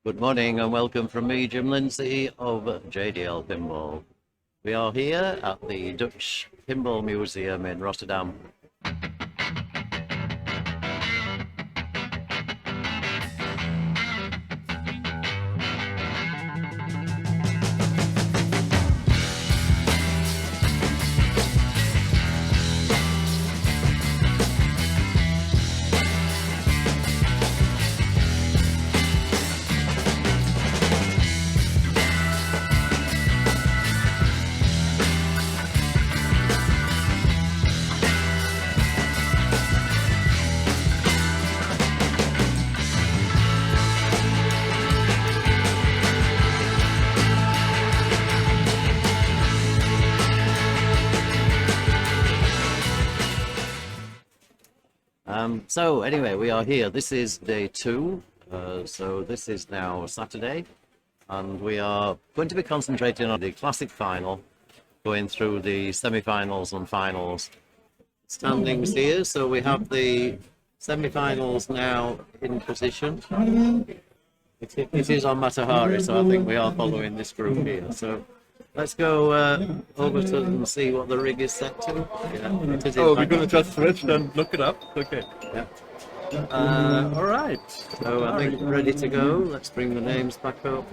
Good morning and welcome from me, Jim Lindsay of JDL Pinball. We are here at the Dutch Pinball Museum in Rotterdam. So anyway, we are here. This is day 2. So this is now Saturday, and we are going to be concentrating on the classic final, going through the semi-finals and finals standings here. So we have the semi-finals now in position. It is on Matahari, so I think we are following this group here. So let's go over to and see what the rig is set to. Yeah, it is Oh, we're going to just switch and look it up? Okay. Yeah. All right. So I think ready to go. Let's bring the names back up.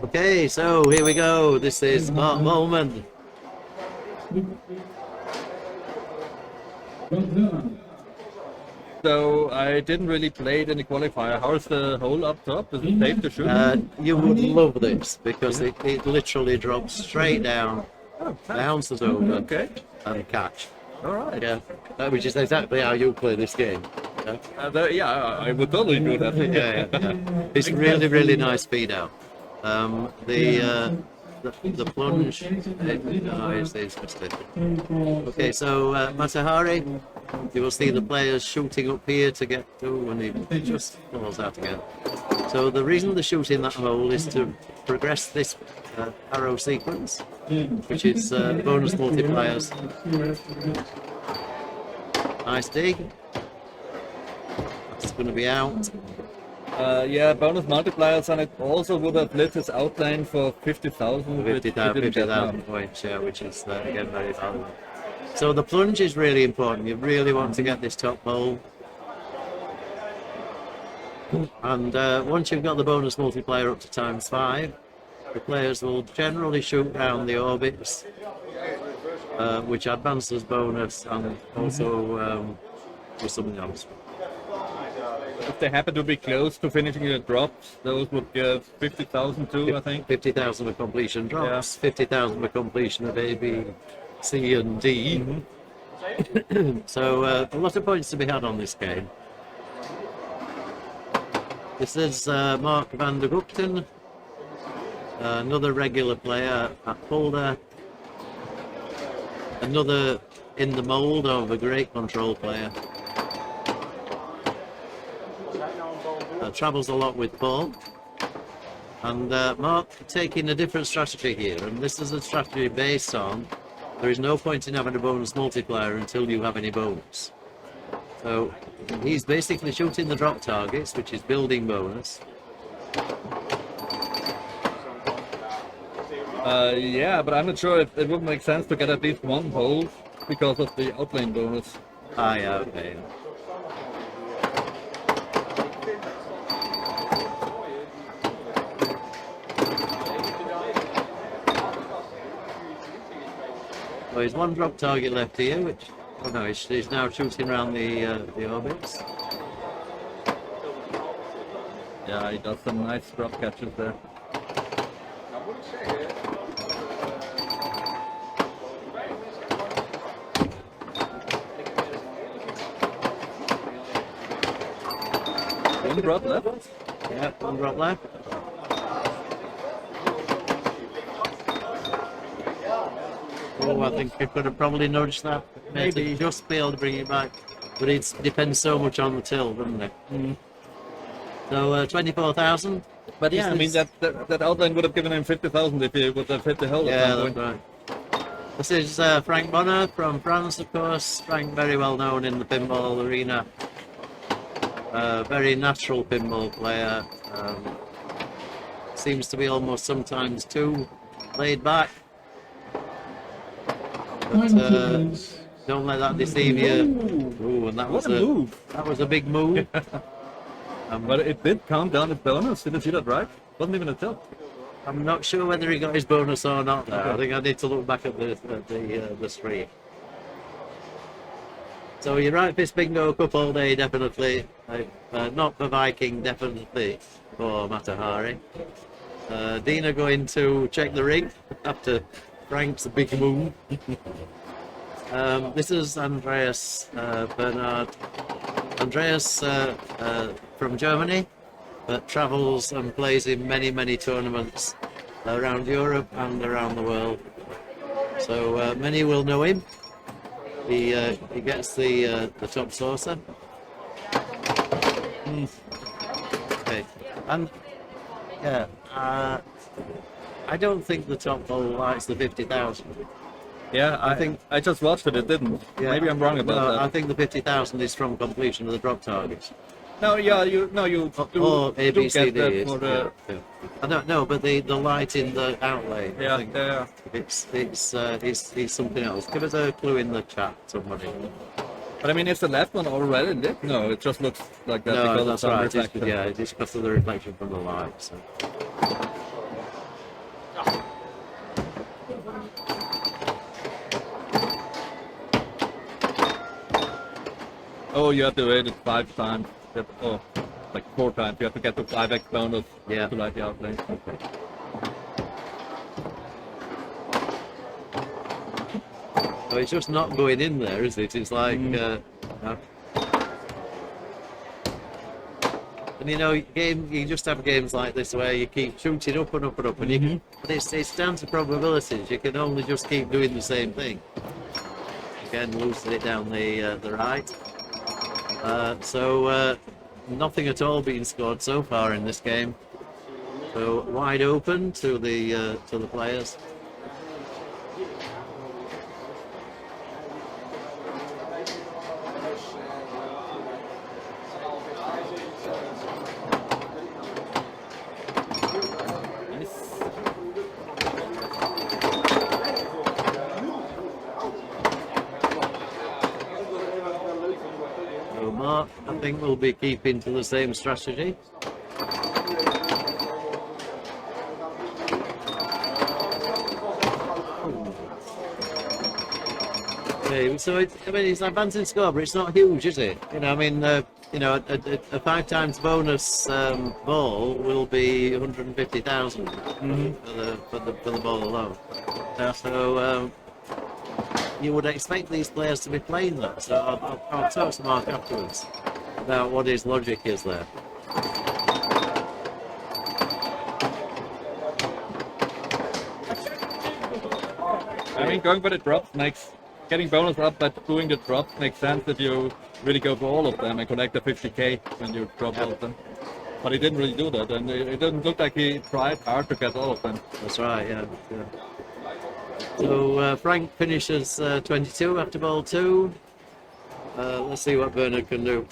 Okay, so here we go. This is Bart Volman. So I didn't really play it in the qualifier. How's the hole up top? Is it safe to shoot? You would love this because it literally drops straight down, bounces over, Okay. and catch. All right. Yeah, which is exactly how you play this game. Yeah, Yeah, I would totally do that. yeah. It's really, really nice speed out. The plunge is mistaken. Okay, so Matahari, you will see the players shooting up here to get to when he just falls out again. So the reason they're shooting that hole is to progress this arrow sequence, which is bonus multipliers. Nice dig. That's going to be out. Yeah, bonus multipliers, and it also would have lit his outline for 50,000. 50,000 points, yeah, which is again very valuable. So the plunge is really important. You really want to get this top hole. And once you've got the bonus multiplier up to ×5, the players will generally shoot round the orbits, which advances bonus and also for something else. If they happen to be close to finishing the drops, those would give 50,000 too, I think. 50,000 with completion drops, 50,000 with completion of A, B, C and D. So a lot of points to be had on this game. This is Mark van der Gugten, another regular player at Boulder, another in the mould of a great control player. Travels a lot with Paul, and Mark taking a different strategy here, and this is a strategy based on there is no point in having a bonus multiplier until you have any bonus. So he's basically shooting the drop targets, which is building bonus. Yeah, but I'm not sure if it would make sense to get at least one hole because of the outline bonus. Ah, yeah, okay. Well, there's one drop target left here, which, oh no, he's now shooting around the orbits. Yeah, he does some nice drop catches there. One drop left? Yeah, one drop left. Oh, I think I could have probably nudged that. Maybe just be able to bring it back. But it depends so much on the till, doesn't it? So 24,000. But yeah, I mean that outline would have given him 50,000 if he would have hit the hole. Yeah, that's right. This is Franck Bona from France, of course. Franck, very well known in the pinball arena. Very natural pinball player. Seems to be almost sometimes too laid back. But don't let that deceive you. Ooh, and that What was a move! That was a big move. But it did count down the bonus. Did you see that right? Wasn't even a tilt. I'm not sure whether he got his bonus or not there. I think I need to look back at the stream. So you're right, this bingo cup all day, definitely. Not for Viking, definitely for Matahari. Dina going to check the rig after Franck's big move. This is Andreas, Bernhard. Andreas from Germany, but travels and plays in many tournaments around Europe and around the world. So many will know him. He gets the top saucer. Okay, and yeah, I don't think the top hole likes the 50,000. Yeah, I think I just watched it. It didn't. Yeah. Maybe I'm wrong about No, that. I think the 50,000 is from completion of the drop targets. No, yeah, you Or A, B, C, get D that is, for the yeah. I don't know, but the light in the outlay, I yeah, think yeah. it's something else. Give us a clue in the chat, somebody. But I mean, is the left one already lit? No, it just looks like that No, because of that's some right. It's, reflection. yeah, it's because of the reflection from the light. So. Oh, you have to wait it 5 times. Oh, like 4 times. You have to get the 5x bonus Yeah. to light the outlay. Okay. So it's just not going in there, is it? It's like, and you know, you just have games like this where you keep shooting up and up and up, and you, but it's down to probabilities. You can only just keep doing the same thing. Again, loosen it down the right. So nothing at all being scored so far in this game. So wide open to the players. Bart, I think, will be keeping to the same strategy. Okay, so it's an advancing score, but it's not huge, is it? You know, I mean, you know, a 5 times bonus ball will be 150,000 for the ball alone. So. You would expect these players to be playing that, so I'll talk to Mark afterwards about what his logic is there. I mean, going for the drops getting bonus up by doing the drops makes sense if you really go for all of them and collect the 50k when you drop all of them. But he didn't really do that, and it doesn't look like he tried hard to get all of them. That's right, yeah. So Franck finishes 22 after ball 2. Let's see what Bernhard can do.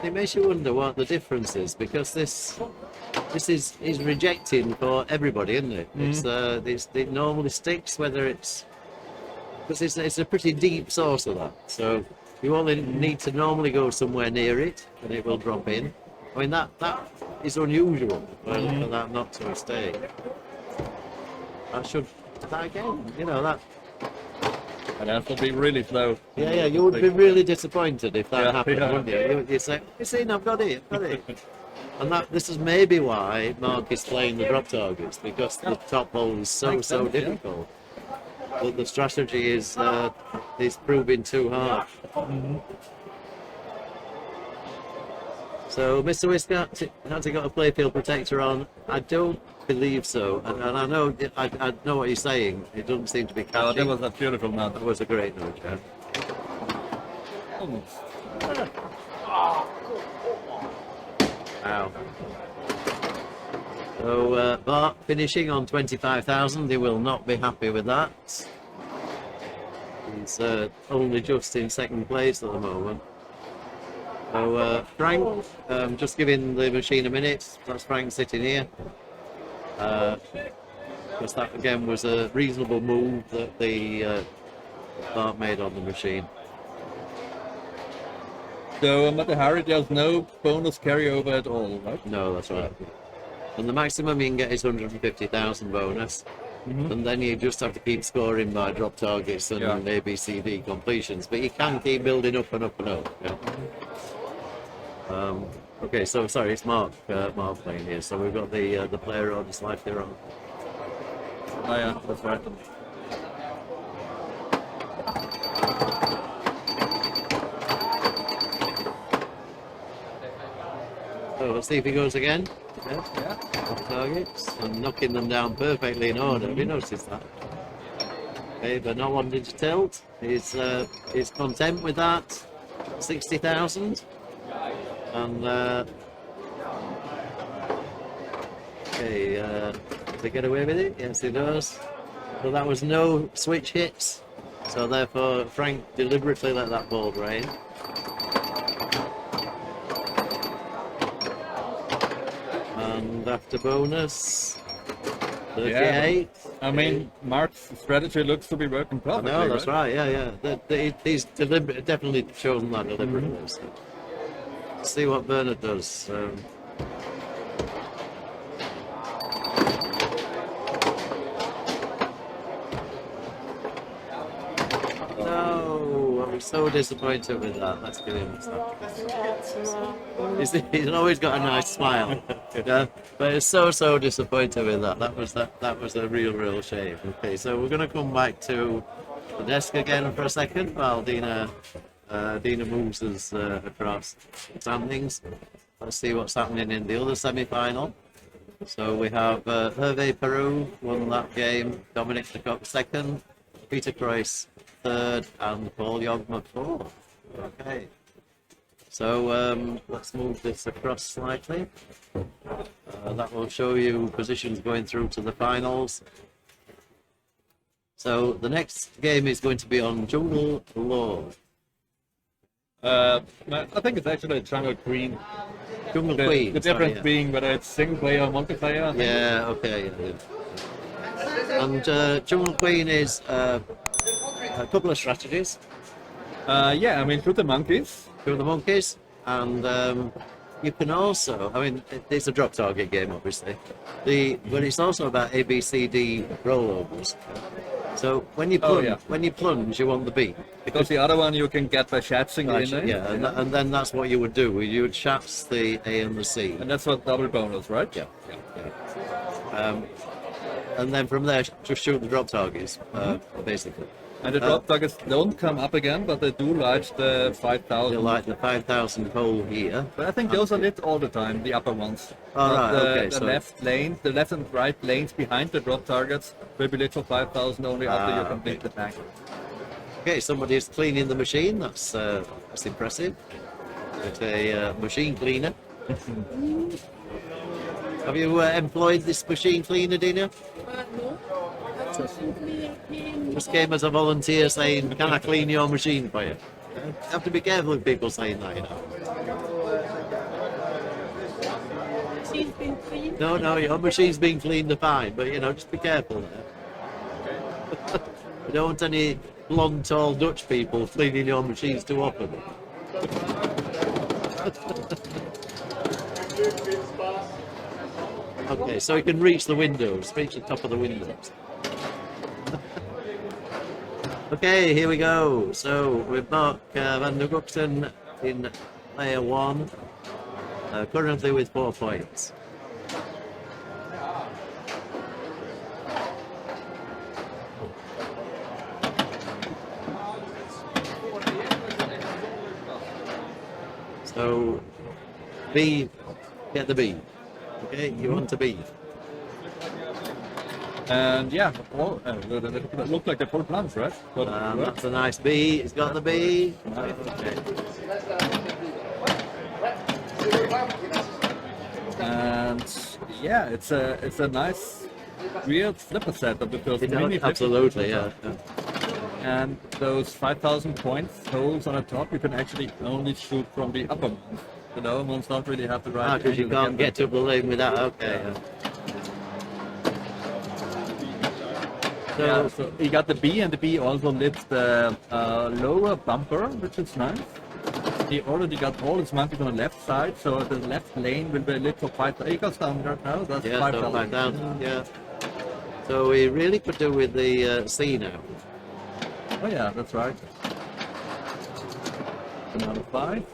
It makes you wonder what the difference is, because this is rejecting for everybody, isn't it? It normally sticks, whether it's because it's a pretty deep source of that. So you only need to normally go somewhere near it, and it will drop in. I mean that is unusual for that not to stay. I should that again. You know that. And that would be really slow. Yeah, you would be really disappointed if that happened, yeah. wouldn't you? You say, "You see, I've got it." And this is maybe why Mark is playing the drop targets, because the top hole is so difficult. But the strategy is proving too hard. So Mr. Whisker, has he got a playfield protector on? I don't believe so, and I know I know what he's saying. It doesn't seem to be catchy. Oh, that was a beautiful note. That was a great note, yeah. Wow. So Bart finishing on 25,000. He will not be happy with that. He's only just in second place at the moment. So Franck, just giving the machine a minute. That's Frank sitting here. Because that again was a reasonable move that the Bart made on the machine. So at the Harry, there's no bonus carryover at all, right? No, that's right. And the maximum you can get is 150,000 bonus. And then you just have to keep scoring by drop targets and ABCD completions. But you can keep building up and up and up. Yeah. Okay, so sorry, it's Mark playing here. So we've got the player on the slide here on. Oh yeah, that's right. So let's see if he goes again. Yeah. Targets and knocking them down perfectly in order. Have you noticed that? Okay, but not wanting to tilt. He's content with that. 60,000. And okay, did they get away with it? Yes, he does. So that was no switch hits. So therefore, Frank deliberately let that ball drain. And after bonus, 38. Yeah, I mean, Mark's strategy looks to be working perfectly. No, that's right. Yeah. He's definitely chosen that deliberately. So. Let's see what Bernhard does. No, I'm so disappointed with that. Let's give him stuff. He's always got a nice smile. Yeah, but it's so disappointed with that. That was a real shame. Okay, so we're gonna come back to the desk again for a second while Dina moves us across the standings. Let's see what's happening in the other semi-final. So we have Hervé Peru won that game, Dominic de Kock second, Peter Kreis third, and Paul Jogma fourth. Okay. So let's move this across slightly. That will show you positions going through to the finals. So the next game is going to be on Jungle Law. I think it's actually a Jungle Queen. Jungle Queen. The difference being whether it's single player or multiplayer. Yeah, okay. And Jungle Queen is a couple of strategies. Yeah, I mean, through the monkeys. Through the monkeys, and you can also, I mean, it's a drop target game, obviously. But it's also about ABCD rollovers. So when you plunge, you want the B. Because the other one you can get by shatzing in there. Yeah, and then that's what you would do. You would shats the A and the C. And that's what double bonus, right? Yeah. And then from there, just shoot the drop targets, basically. And the drop targets don't come up again, but they do light the 5,000. They light the 5,000 hole here. But I think those are lit all the time, the upper ones. The left lane, the left and right lanes behind the drop targets will be lit for 5,000 only after you complete the tank. Okay, somebody is cleaning the machine. That's impressive. It's a machine cleaner. Have you employed this machine cleaner, Dina? No. Just came as a volunteer saying, can I clean your machine for you? You have to be careful with people saying that, you know. She's been cleaned. No, your machine's been cleaned fine, but you know, just be careful there. We don't want any blonde, tall Dutch people cleaning your machines too often. Okay, so you can reach the windows, reach the top of the windows. Okay, here we go. So we've got Van der Gugten in player one, currently with 4 points. So B, get the B. Okay, you want to B. And yeah, well, it looked like the full plunge, right? But, that's a nice B. He's got the B. Okay. And Yeah, it's a nice weird flipper setup because mini flipper Absolutely, yeah. and those 5,000 points holes on the top, you can actually only shoot from the upper ones. The lower ones don't really have the right Because you angle can't get to the lane without. Okay. Yeah. So, Yeah, so you got the B, and the B also lifts the lower bumper, which is nice. He already got all his monkeys on the left side, so the left lane will be lit for 5,000. He goes down there now, that's yeah, 5,000. so 5,000. Yeah. So we really could do with the C now. Oh yeah, that's right. Another 5.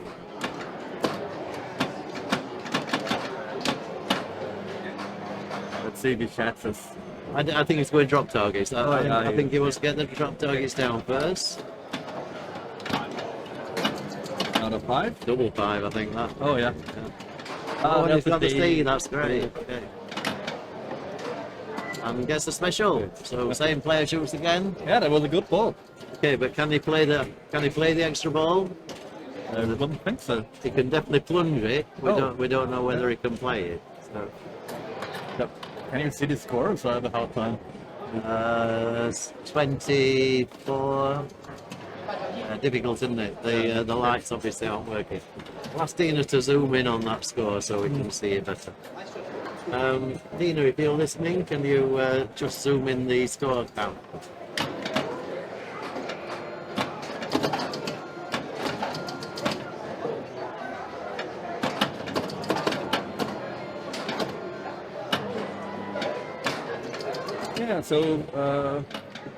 Let's see if he catches. I think it's going to drop targets. I think he yeah. wants to get the drop targets down first. Another 5. Double 5, I think that. Oh yeah. Oh, and he's that's got the D. C, that's great. Okay. And gets a special. So same player shoots again. Yeah, that was a good ball. Okay, but can he play the extra ball? I wouldn't think so. He can definitely plunge it. Oh. We don't know whether he can play it. So Can you see the score? So I have a hard time. 24. Difficult, isn't it? The lights obviously aren't working. I'll ask Dina to zoom in on that score so we can see it better. Dina, if you're listening, can you just zoom in the score count? Yeah, so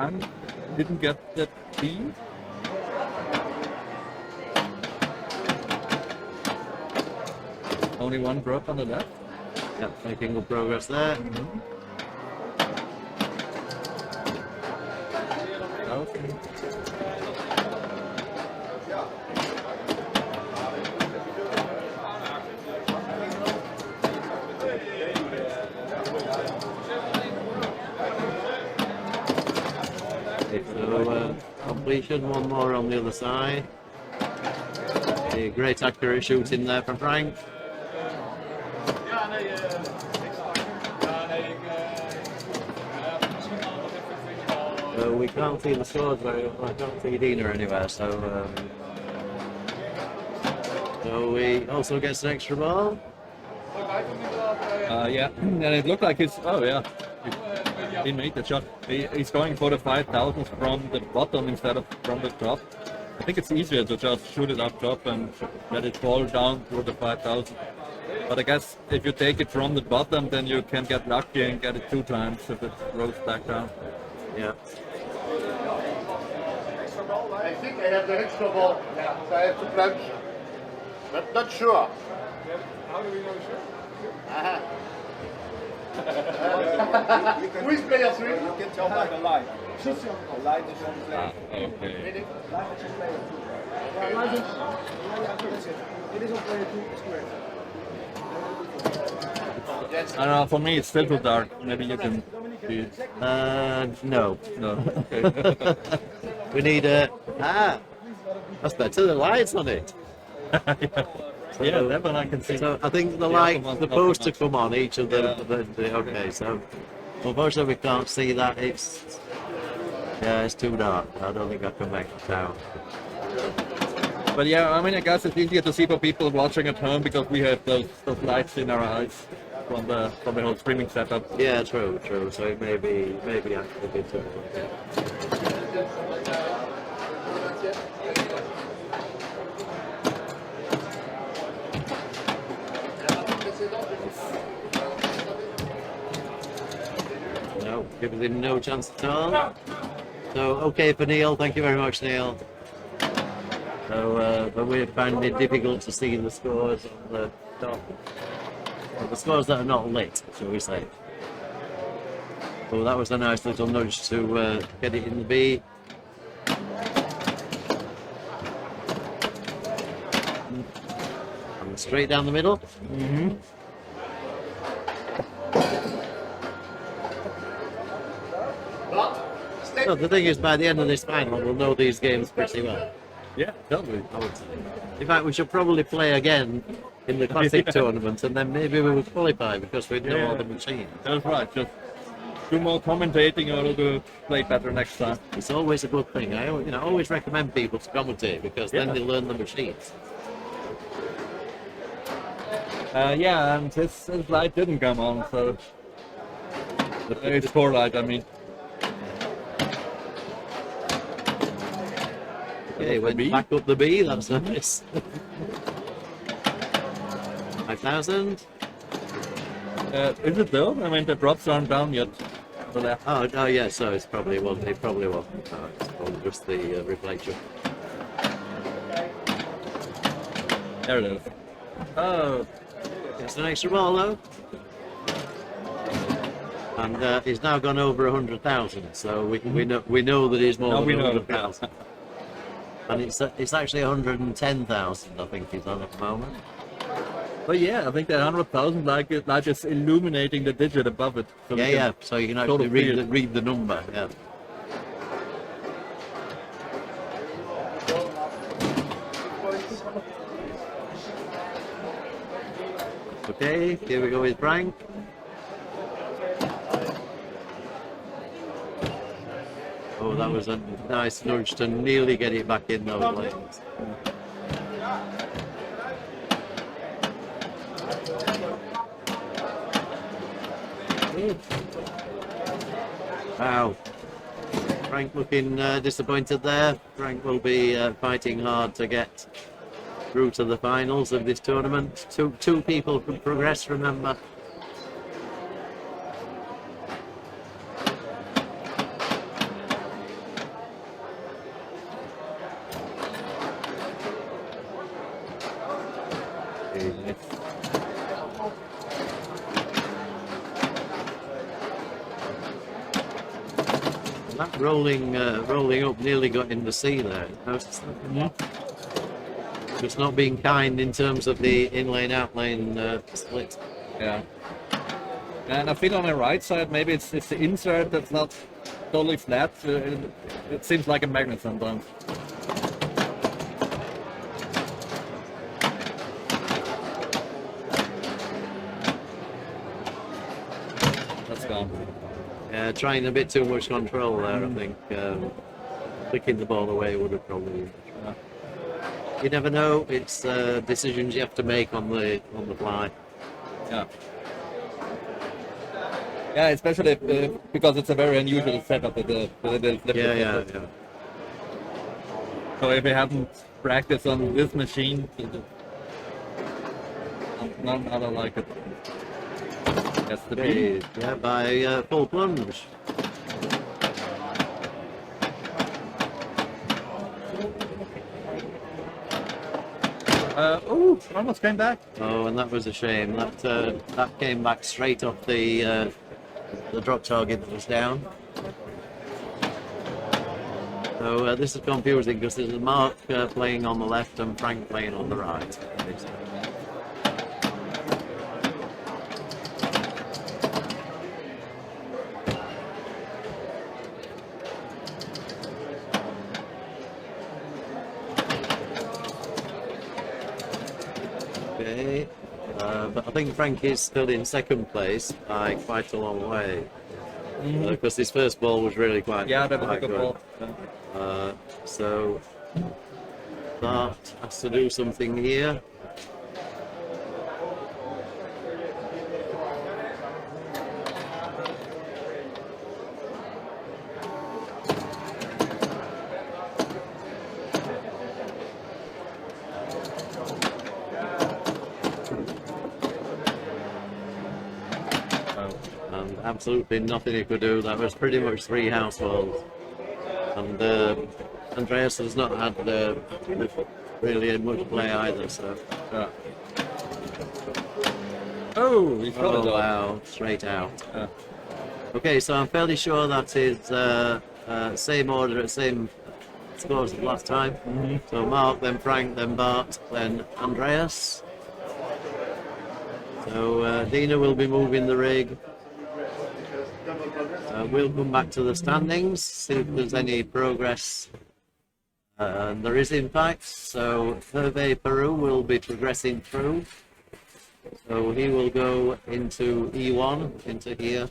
I didn't get that B. Only one drop on the left. Yeah, making good progress there. Okay. So completion, one more on the other side. A great accurate shooting there from Franck. So we can't see the scores very well. I can't see Dina anywhere. So we also gets an extra ball. Yeah, and it looked like he's. Oh yeah, he made the shot. He's going for the 5,000 from the bottom instead of from the top. I think it's easier to just shoot it up top and let it fall down through the 5,000. But I guess if you take it from the bottom, then you can get lucky and get it 2 times if it rolls back down. Yeah. I think I have the extra ball, so I have to plunge. But not sure. How do we know sure? Who is player 3? You can tell by the light. The light is on play. Okay. It is on player 2, it's correct. I don't know, for me it's still too dark. Maybe you can see it. No. No. Okay. We need that's better. The lights on it. Yeah, that one I can see. So I think the upper lights one's supposed not to so come on each of them. Yeah. Okay, so unfortunately we can't see that. It's too dark. I don't think I can make it out. But yeah, I mean, I guess it's easier to see for people watching at home because we have those lights in our eyes from the whole streaming setup. Yeah, true. So it may be actually a bit too. No, gives him no chance at all. So okay for Neil. Thank you very much, Neil. So, but we found it difficult to see the scores on the top. Well, the scores that are not lit, shall we say. So that was a nice little nudge to get it in the B. And straight down the middle. So the thing is, by the end of this final, we'll know these games pretty well. Yeah, totally. I would say. In fact, we should probably play again in the classic tournament, and then maybe we would qualify because we'd know all the Yeah. machines. That's right. Just do more commentating or to play better next time. It's always a good thing. I always recommend people to commentate because then Yeah. they learn the machines. Yeah, and his light didn't come on, so his score light, I mean. Okay, the went B. back up the B. That's nice. 5,000. Is it though? I mean, the drops aren't down yet. On the left. Oh yeah. So it's probably wasn't. It probably wasn't. No, it's probably just the reflection. There it is. Oh, it's an extra ball though, and he's now gone over 100,000. So we know that he's more Now than we know. 100,000. And it's actually 110,000. I think he's on at the moment. But yeah, I think the 100,000 like is illuminating the digit above it. So we Yeah, can yeah. So you can sort actually of feel it. read the number. Yeah. Okay, here we go with Franck. Oh, that was a nice nudge to nearly get it back in those lanes. Wow. Franck looking disappointed there. Franck will be fighting hard to get through to the finals of this tournament. Two people can progress, remember. That rolling up nearly got in the sea there. Noticed that? Just not being kind in terms of the in-lane, out-lane split. Yeah. And I feel on the right side, maybe it's the insert that's not totally flat. It seems like a magnet sometimes. That's gone. Trying a bit too much control there, I think. Flicking the ball away would have probably. You never know. It's decisions you have to make on the fly. Yeah. Yeah, especially because it's a very unusual setup with the Yeah. So if you haven't practiced on this machine, none other like it. That's the Okay, B. yeah, by full plunge. Oh, almost came back. Oh, and that was a shame. That came back straight off the drop target that was down. So this is confusing because there's Mark playing on the left and Franck playing on the right. Okay, but I think Franck is still in second place by quite a long way because his first ball was really quite Yeah, that was a quite good good. ball. So Bart has to do something here. And absolutely nothing he could do. That was pretty much 3 house balls. And Andreas has not had really much play either. So. Yeah. Oh, he's got it Oh off. wow, straight out. Yeah. Okay, so I'm fairly sure that is same order, same scores as last time. So Mark, then Franck, then Bart, then Andreas. So Dina will be moving the rig. We'll come back to the standings, see if there's any progress. There is in fact, so Hervé Peru will be progressing through. So he will go into E1, into here.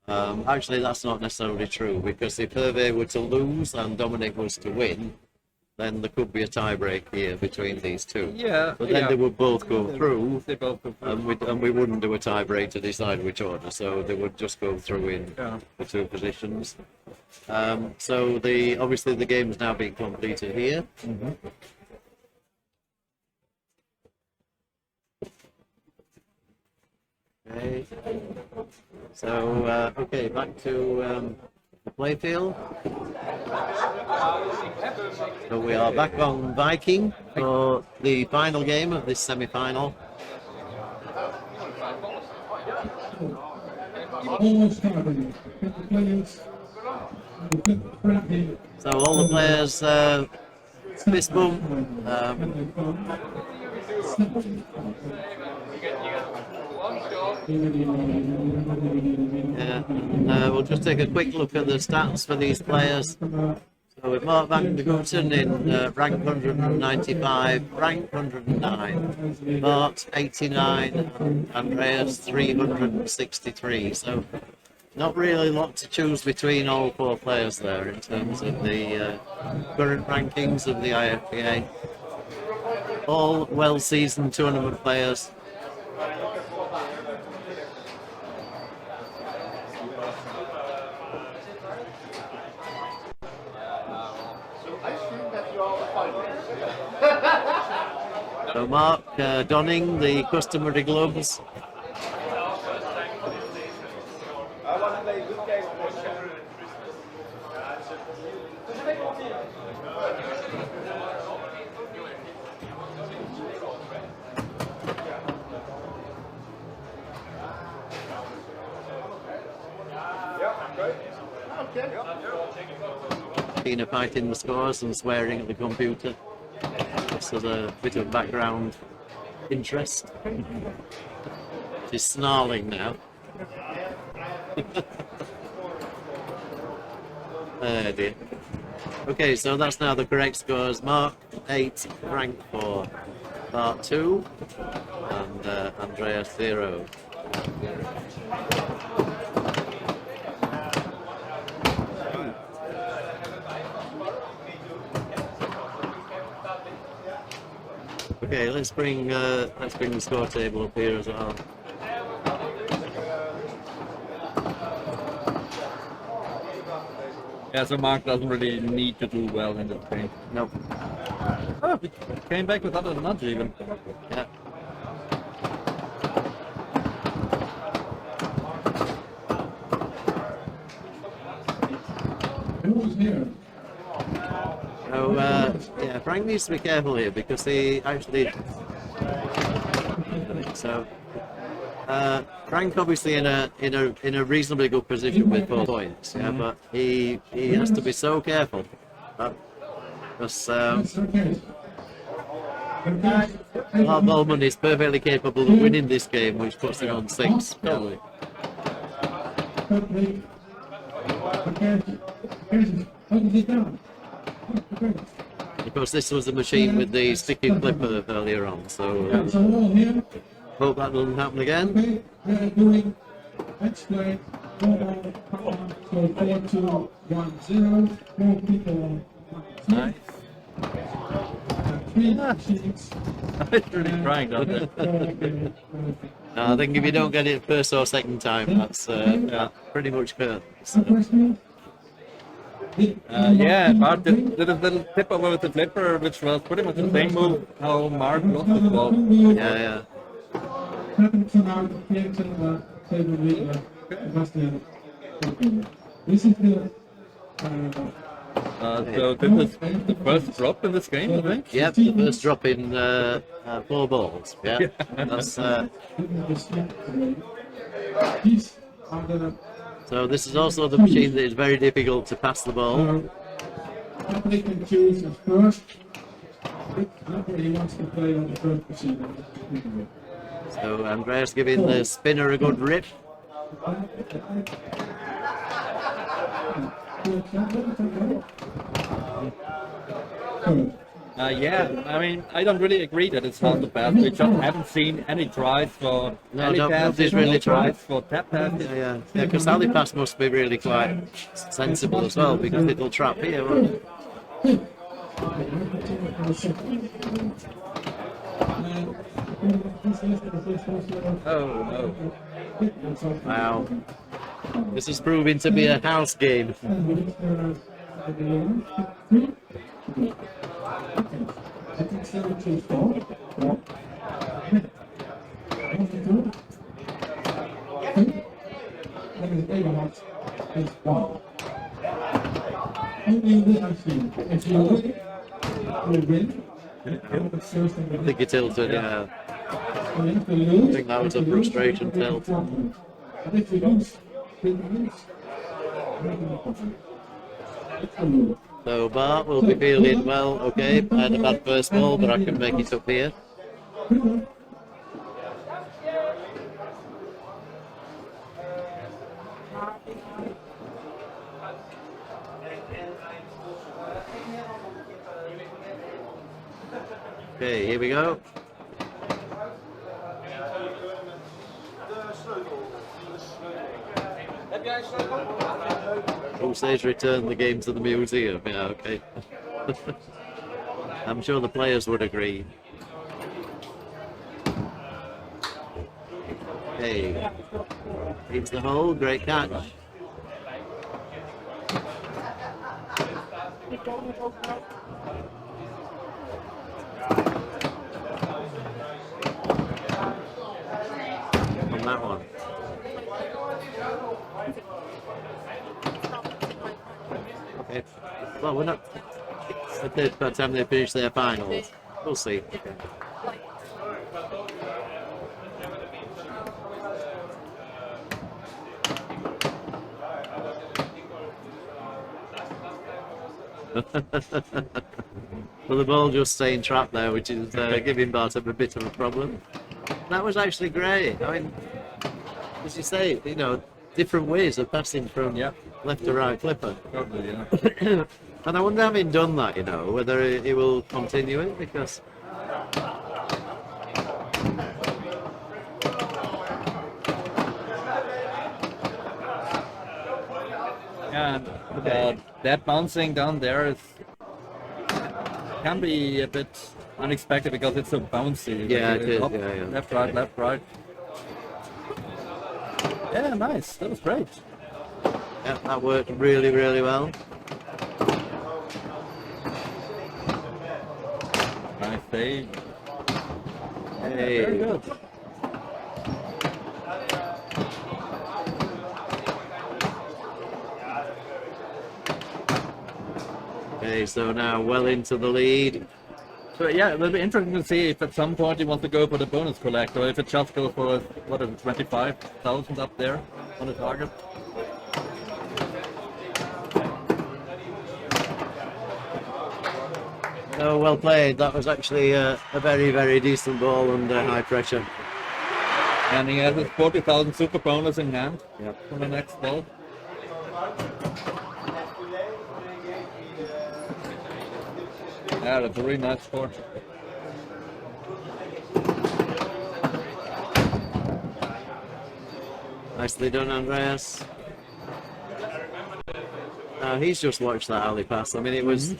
Actually, that's not necessarily true, because if Hervé were to lose and Dominic was to win, then there could be a tie break here between these two. Yeah, But then yeah. they would both go through, They both go through. and we wouldn't do a tie break to decide which order, so they would just go through in Yeah. the two positions. So obviously the game is now being completed here. Okay. So okay, back to the playfield. So we are back on Viking for the final game of this semi-final. Almost happening. The players, So all the players fist bump. Yeah, and, we'll just take a quick look at the stats for these players. So with Mark van de Gugten in rank 195, rank 109, Bart 89, and Andreas 363. So not really a lot to choose between all four players there in terms of the current rankings of the IFPA. All well-seasoned tournament players. I assume that you are the finalists. So Mark donning the customary gloves. Dina fighting the scores and swearing at the computer. So a bit of background interest. She's snarling now. Oh dear. Okay, so that's now the correct scores. Mark 8, Frank 4, Bart 2, and Andreas 0. Okay, let's bring the score table up here as well. Yeah, so Mark doesn't really need to do well in this game. Nope. Oh, he came back without a nudge even. Yeah. who was here? So yeah, Frank needs to be careful here because he actually. So Frank obviously in a reasonably good position with 4 points, yeah, but he has to be so careful because That's okay. Volman is perfectly capable of winning this game, which puts him on 6. Probably. Because this was the machine with the sticky clipper earlier on, so So all here, hope that doesn't happen again. okay, we are doing explain mobile power, so 4210, 4 people on Nice. 3 machines. It's really trying, doesn't it? I think if you don't get it first or second time, that's pretty much hurt. So, Yeah, Bart did a little tip over with the flipper, which was pretty much the same move how Mark lost the ball. yeah. This is the So this is the first drop in this game, I think. Yep, the first drop in 4 balls. Yeah, that's. these are the So this is also the machine that is very difficult to pass the ball. public can choose at first. Nobody wants to play on the first machine. So Andreas giving the spinner a good rip. Yeah, I mean, I don't really agree that it's not the best. We just haven't seen any tries for No, alley passes, nobody's really no tried. tries for tap passes. Yeah, because alley pass must be really quite sensible as well, because it'll trap here, won't it? Oh no. Wow. This is proving to be a house game. I think it tilted, yeah. I think that was a frustration tilt. So Bart will be feeling, well, okay, I had a bad first ball, but I can make it up here. Okay, here we go. Who says return the game to the museum? Yeah, okay. I'm sure the players would agree. Okay. Keeps the hole, great catch. On that one. Okay. Well, we're not. By the time they finish their finals, we'll see. Well, the ball just staying trapped there, which is giving Bart a bit of a problem. That was actually great. I mean, as you say, you know, different ways of passing from left to right flipper. Probably, yeah. And I wonder, having done that, you know, whether he will continue it, because And that bouncing down there is can be a bit unexpected because it's so bouncy. Yeah, Like, it is, up, yeah. Left, right, left, right. Yeah, nice. That was great. yeah, that worked really, really well. Nice save. Hey. Very good. Okay, so now well into the lead. So yeah, it will be interesting to see if at some point he wants to go for the bonus collect, or if it just goes for what is it, 25,000 up there on the target. Oh, well played. That was actually a very, very decent ball under high pressure. And he has his 40,000 super bonus in hand Yep. for the next ball. Yeah, that's a really nice score. Nicely done, Andreas. He's just watched that alley pass. I mean, it was.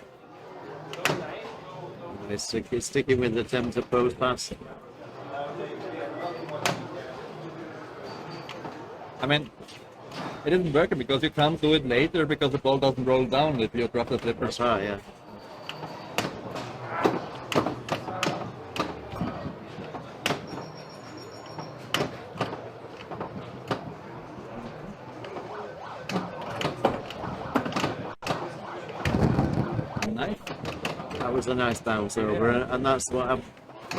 He's sticking with the attempt to post pass. I mean, it isn't working because you can't do it later because the ball doesn't roll down if you drop the flipper. That's right, yeah. Nice. That was a nice bounce over, and that's what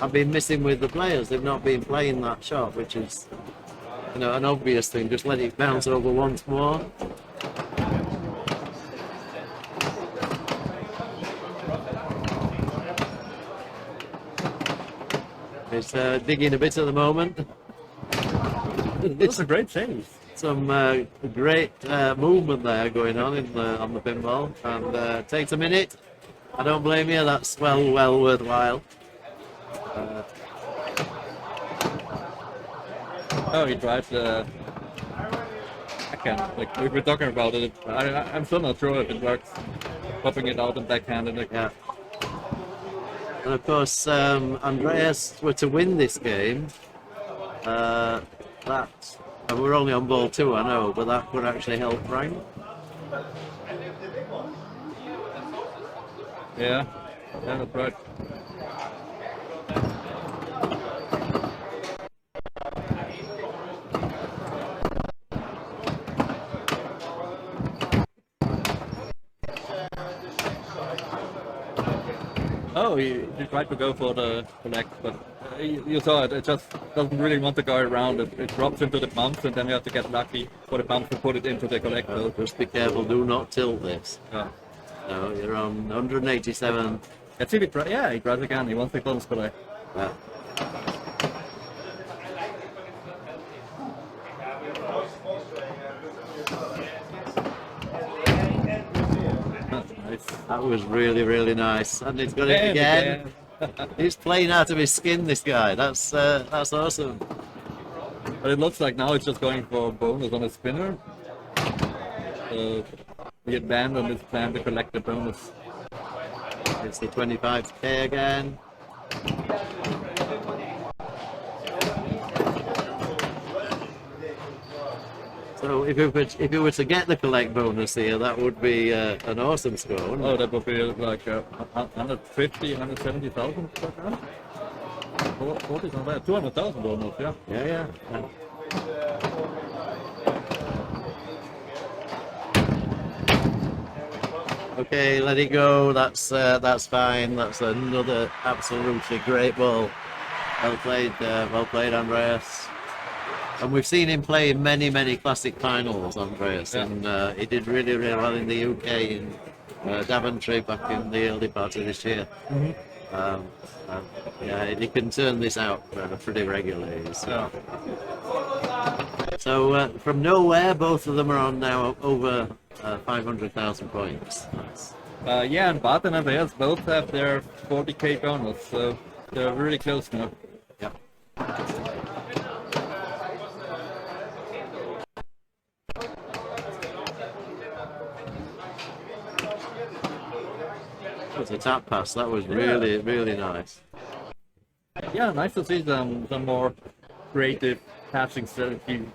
I've been missing with the players. They've not been playing that shot, which is, you know, an obvious thing. Just let it bounce over once more. It's digging a bit at the moment. That's a great save. Some great movement there going on on the pinball, and takes a minute. I don't blame you. That's well worthwhile. Oh, he tried the backhand. Like we were talking about it. I'm still not sure if it works. Popping it out and backhanded. Like, Yeah. And of course, Andreas were to win this game. And we're only on ball 2, I know, but that would actually help Franck. yeah, that's right. Oh, he tried to go for the collect, but you saw it. It just doesn't really want to go around. It drops into the bumps, and then you have to get lucky for the bumps to put it into the collect. Just be careful, do not tilt this. Yeah. No, you're on 187. Let's see if he tries. Yeah, he tries again. He wants the bonus collect. Yeah. Nice. That was really nice, and he's got it again. He's playing out of his skin, this guy. That's awesome. But it looks like now it's just going for bonus on a spinner. He abandoned his plan to collect the bonus. It's the 25k again. So if we were to get the collect bonus here, that would be an awesome score, wouldn't Oh, it? that would be like 150, 170,000 right now. 40 something like that. 200,000 almost, yeah. Yeah. Okay, let it go. That's fine. That's another absolutely great ball. Well played, Andreas. And we've seen him play in many classic finals, Andreas, Yeah. and he did really well in the UK in Daventry back in the early part of this year. Yeah, he can turn this out pretty regularly. So, from nowhere, both of them are on now over 500,000 points. Nice. Yeah, and Bart and Andreas both have their 40k bonus, so they're really close now. Yep. That was a tap pass. That was really nice. Yeah, nice to see some more creative passing strategy.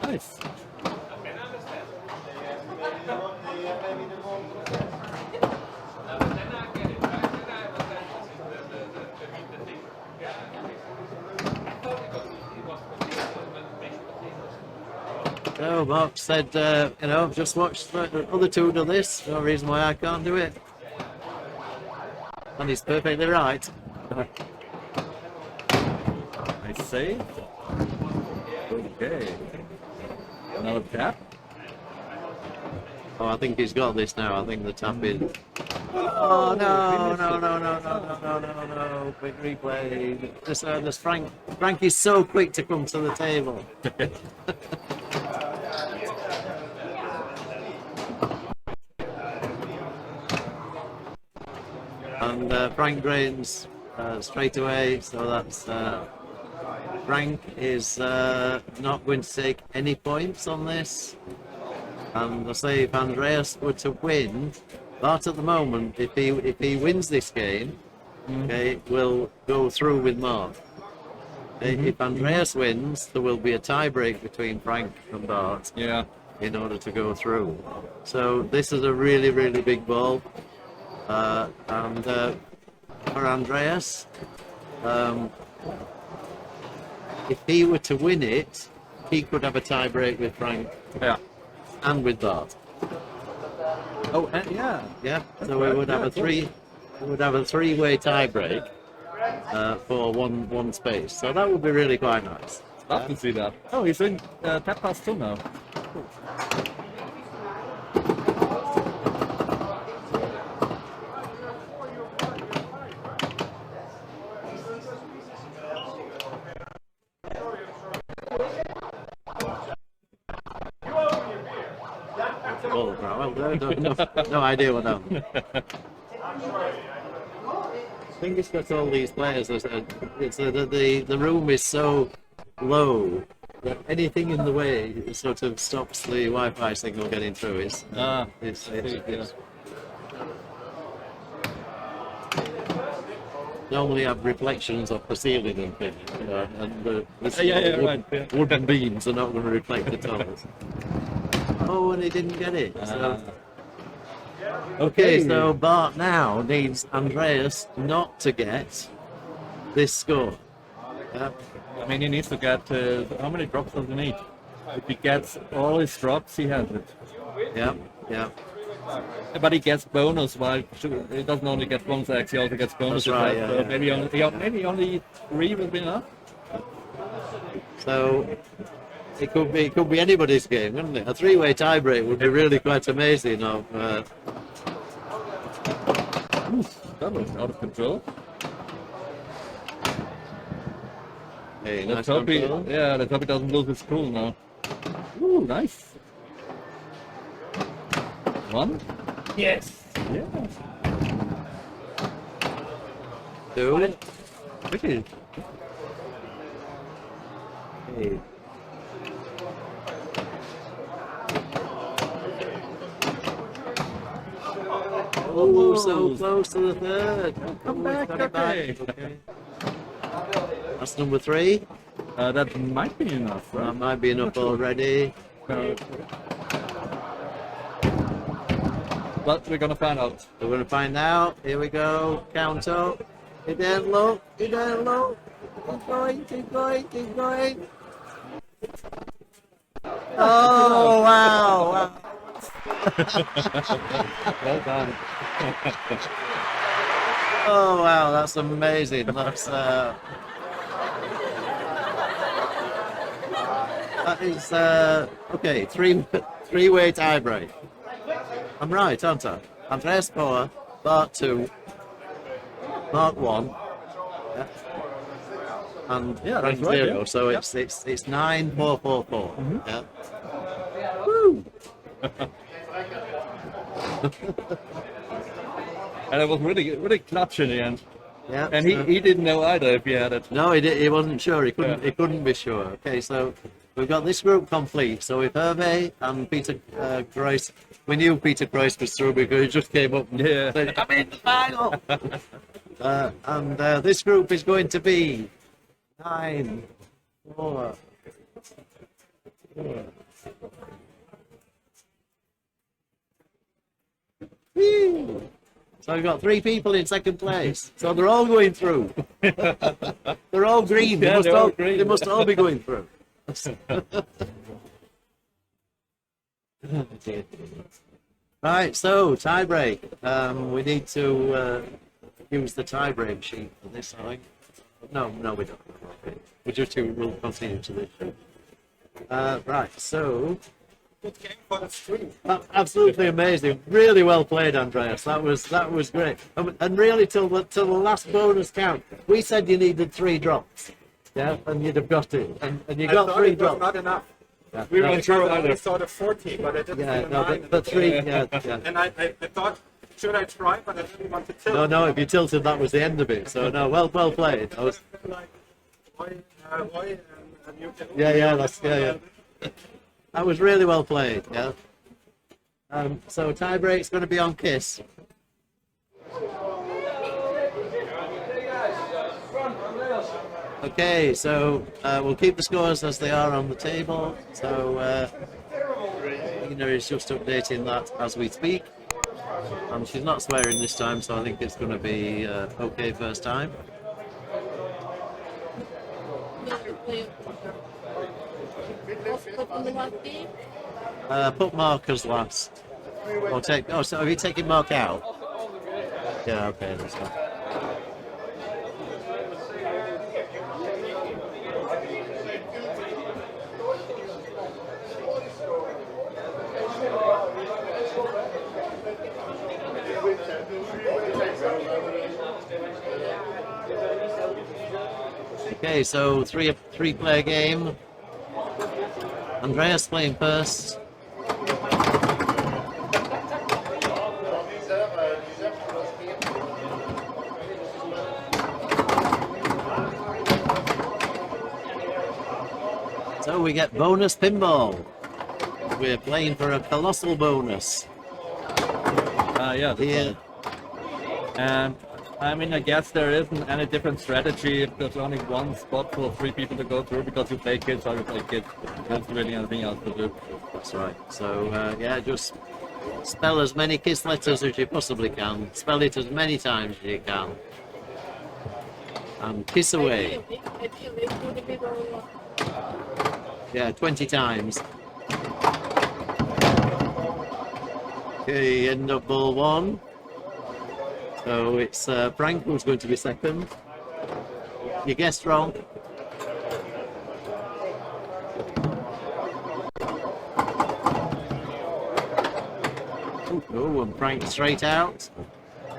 Nice. So Mark said, just watch the other two do this. No reason why I can't do it. And he's perfectly right. Nice save. Okay. Another tap. Oh, I think he's got this now. I think the tap is. Oh no! Quick replay. There's Franck. Franck is so quick to come to the table. And Franck drains straight away, so that's Franck is not going to take any points on this. And I say if Andreas were to win, Bart at the moment, if he wins this game, okay, will go through with Mark. Okay, if Andreas wins, there will be a tie break between Franck and Bart. Yeah. In order to go through. So this is a really big ball. And for Andreas, if he were to win it, he could have a tie break with Franck. Yeah. And with Bart. Oh, yeah. Yeah. So we would have a three-way tie break for one space. So that would be really quite nice. Love to see that. Oh, he's in tap pass 2 now. Well, no idea what that. I think it's got all these players. The room is so low that anything in the way sort of stops the Wi-Fi signal getting through. It's normally have reflections off the ceiling and things, and wooden beams are not going to reflect at all. Oh, and he didn't get it. So. Okay, so Bart now needs Andreas not to get this score. I mean, he needs to get, how many drops does he need? If he gets all his drops, he has it. Yeah. But he gets bonus, while he doesn't only get bonus X, he also gets bonus. That's right, so maybe only 3 will be enough. So it could be anybody's game, couldn't it? A 3-way tiebreak would be really quite amazing. That was out of control. Hey, Let's nice hope he control. doesn't lose his cool now. Ooh, nice. 1? Yes. Yeah. 2. Really? Hey. Oh, so close to the third. Come back, okay. That's number 3. That might be enough, That right? might be enough already. But we're gonna find out. We're going to find out. Here we go. Count up. It didn't look. It didn't look. Keep going. Keep going. Keep going. Oh, wow. Well done. Oh, wow. That's amazing. That is, okay, three-way tiebreak. I'm right, aren't I? Andreas 4, Bart 2, Mark 1, yeah. And Yeah, Frank that's right, 0. yeah. So it's 9, 4, 4, 4. Yeah. And it was really clutch in the end. Yeah. And he didn't know either if he had it. No, he wasn't sure. He couldn't be sure. Okay, so we've got this group complete. So if Hervé and Peter Croix, we knew Peter Croix was through because he just came up and said, "I'm in the final." And this group is going to be 9, 4. Whee! So we've got 3 people in second place. So they're all going through. They're all green. Yeah, they're all green. They must all be going through. Right, so tie break. We need to use the tie break sheet for this, I think. No, we don't. Okay. We'll continue to this show. Right, so. Good game for the stream. Absolutely amazing. Really well played, Andreas. That was great. And really, till the last bonus count, we said you needed 3 drops. Yeah, and you'd have got it. And you got 3 drops. Not enough. Yeah, We no, were sure I thought of 14, but I didn't yeah, see no, 9. but 3. Yeah. And I thought, should I try? But I didn't want to tilt. No. If you tilted, that was the end of it. So no, well played. I was. Like, why, and you can Yeah. That was really well played. Yeah. So tie break's going to be on Kiss. Okay, so we'll keep the scores as they are on the table. So Dina is just updating that as we speak. And she's not swearing this time, so I think it's going to be okay first time. Put markers last. Or take. Oh, so are you taking mark out? Yeah, okay, that's fine. Okay, so three player game. Andreas playing first. So we get bonus pinball. We're playing for a colossal bonus. Yeah, that's Here. right. And I mean, I guess there isn't any different strategy if there's only one spot for 3 people to go through because you play kids or you play kids. There's really anything else to do. That's right. So yeah, just spell as many kiss letters as you possibly can. Spell it as many times as you can. And kiss away. Yeah, 20 times. Okay, end up ball 1. So it's Franck who's going to be second. You guessed wrong. Oh, and Frank straight out.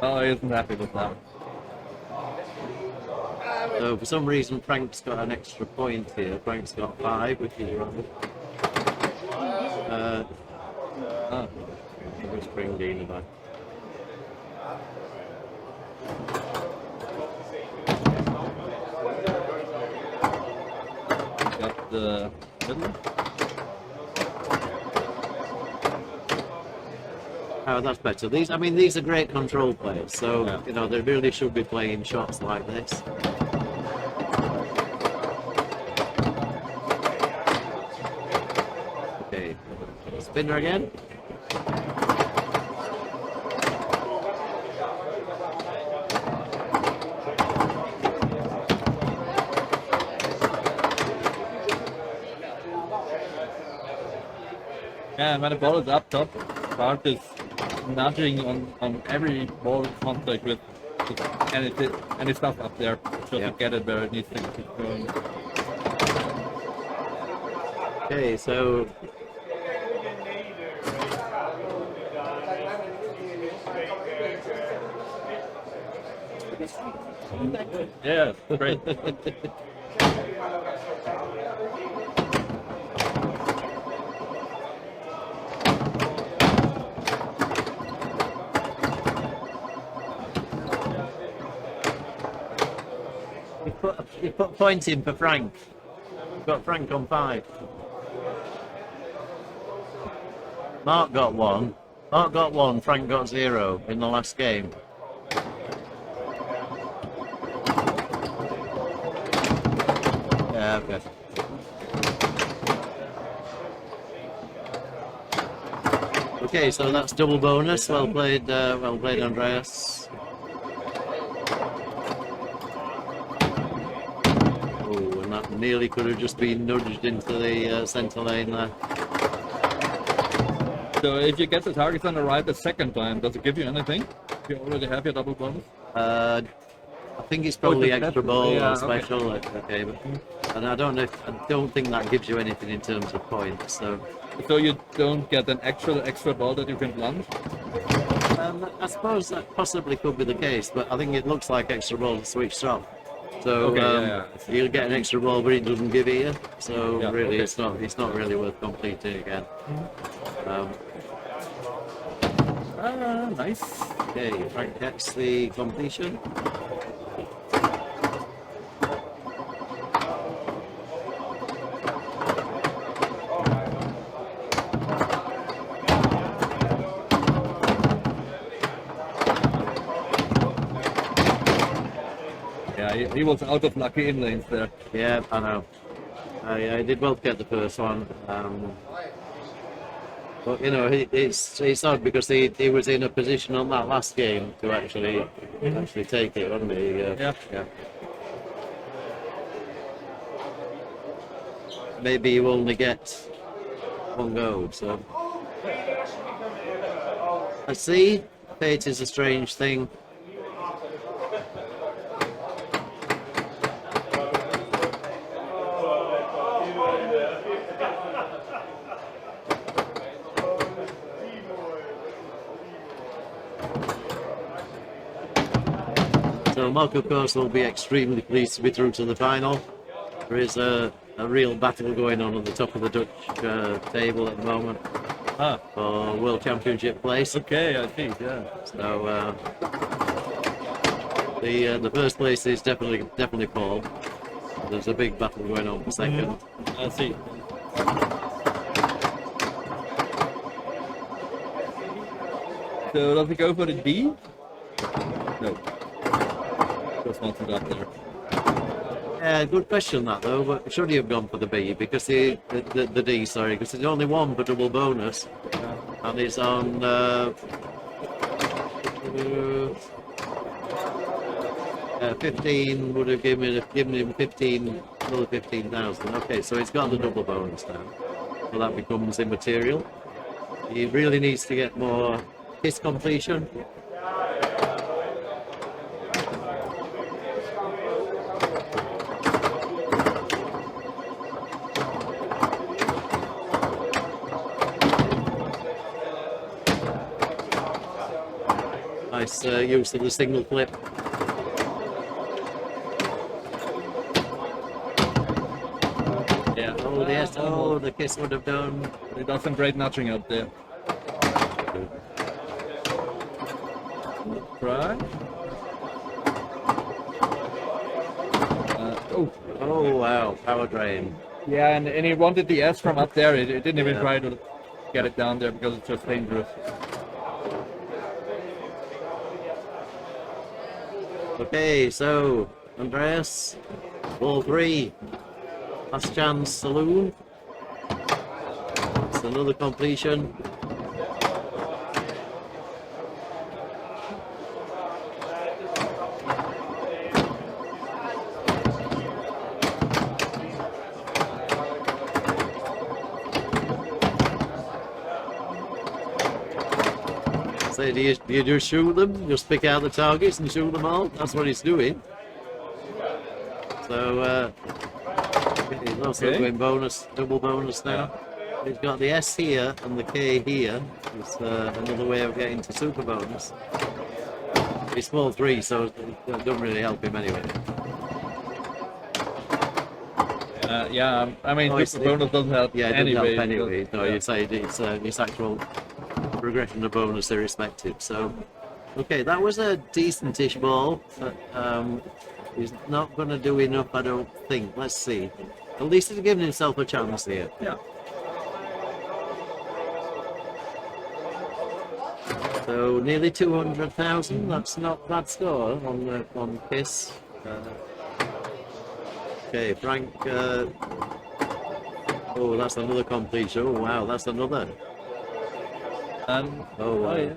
Oh, he isn't happy with that. So for some reason Frank's got an extra point here. Frank's got 5, which is wrong. Let's bring Dina back. Got the middle. Oh, that's better. These are great control players, so Yeah. you know they really should be playing shots like this. Okay, spinner again. Yeah, when the ball is up top, Bart is nudging on every ball contact with any stuff up there just Yeah. to get it where it needs to keep going. Okay, so Yeah, great. you put points in for Frank. You've got Frank on 5. Mark got 1. Mark got 1. Frank got 0 in the last game. Yeah, okay. Okay, so that's double bonus. Well played, Andreas. Oh, and that nearly could have just been nudged into the centre lane there. So if you get the targets on the right the second time, does it give you anything? You already have your double bonus? I think it's probably it's extra special. ball Yeah, or okay. special. Okay, but and I don't think that gives you anything in terms of points. So So you don't get an extra ball that you can plunge? I suppose that possibly could be the case, but I think it looks like extra ball to switch off. So Okay, yeah. you'll get an extra ball, but it doesn't give it you. So Yeah, really, okay. it's not really worth completing again. Nice. Okay, Frank gets the completion. Yeah, he was out of lucky in lanes there. Yeah, I know. Yeah, he did well to get the first one. But you know, it's odd because he was in a position on that last game to actually take it, wasn't he? Yeah. Yeah. Maybe you only get one go. So I see. Fate is a strange thing. So Mark, of course, will be extremely pleased to be through to the final. There is a real battle going on at the top of the Dutch table at the moment for World Championship place. Okay, I see, yeah. So the first place is definitely Paul. There's a big battle going on for second. I see. So does he go for the D? No. Just wants it up there. Yeah, good question that though. But should he have gone for the B because the D? Sorry, because there's only one for double bonus, and he's on. 15 would have given him 15, another 15,000. Okay, so he's got the double bonus now. So that becomes immaterial. He really needs to get more kiss completion. Nice use of the single flip. Yeah. Oh, yes. Oh, the kiss would have done. He does some great nudging out there. Try. Oh, wow. Power drain. Yeah, and he wanted the S from up there. He didn't even try to get it down there because it's just dangerous. Okay, so Andreas, ball 3, last chance saloon. It's another completion. So do you just shoot them? Just pick out the targets and shoot them all? That's what he's doing. So he's also doing bonus, double bonus now. He's got the S here and the K here. It's another way of getting to super bonus. He's small 3, so it doesn't really help him anyway. Yeah, I mean, super bonus doesn't help Yeah, it anyway. doesn't help anyway. No, yeah. you'd say it's actual progression of bonus irrespective. So, okay, that was a decentish ball, but he's not going to do enough, I don't think. Let's see. At least he's giving himself a chance here. Yeah. So nearly 200,000. That's not bad score on Kiss. Okay, Franck. Oh, that's another completion. Oh wow, that's another. Oh wow. Yeah.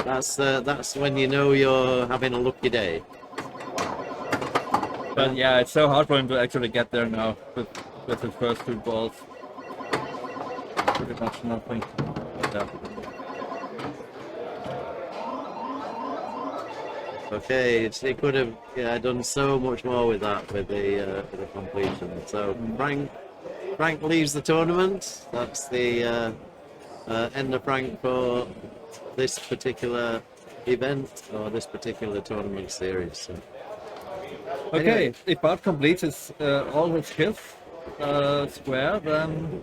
Nice. That's when you know you're having a lucky day. But yeah, it's so hard for him to actually get there now with his first 2 balls. Pretty much nothing. Yeah. Okay, he could have done so much more with that with the completion. So Franck leaves the tournament. That's the end of Franck for this particular event or this particular tournament series. So. Okay, Anyway. if Bart completes his all his kills square, then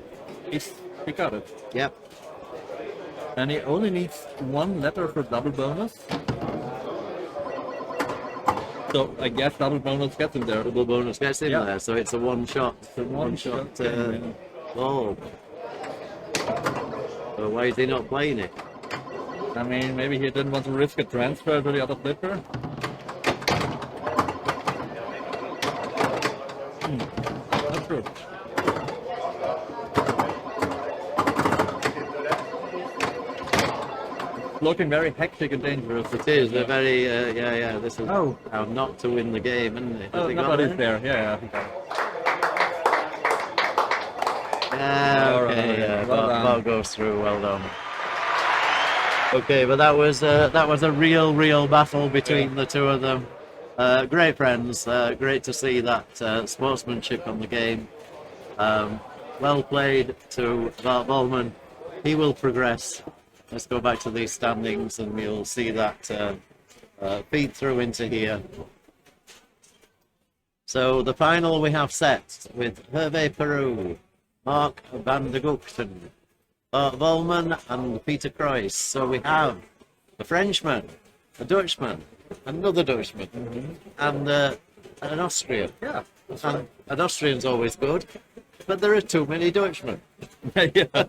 he got it. Yep. And he only needs 1 letter for double bonus. So I guess double bonus gets him there. Double bonus gets in Yeah. there, so it's a one-shot One-shot ball. So why is he not playing it? I mean, maybe he didn't want to risk a transfer to the other flipper. Not true. Looking very hectic and dangerous. It is. They're very. This is Oh. how not to win the game, isn't it? Has Oh, he got nobody's it? there. Yeah, I think Yeah, All okay, right, yeah, well done. ball goes through, well done. Okay, but that was a real battle between the two of them. Great friends, great to see that sportsmanship on the game. Well played to Bart Volman. He will progress. Let's go back to these standings and we'll see that feed through into here. So the final we have set with Hervé Peru, Mark van der Gugten, Volman and Peter Kreuz. So we have a Frenchman, a Dutchman, another Dutchman, and An Austrian. Yeah. And an Austrian's always good, but there are too many Dutchmen. Yeah.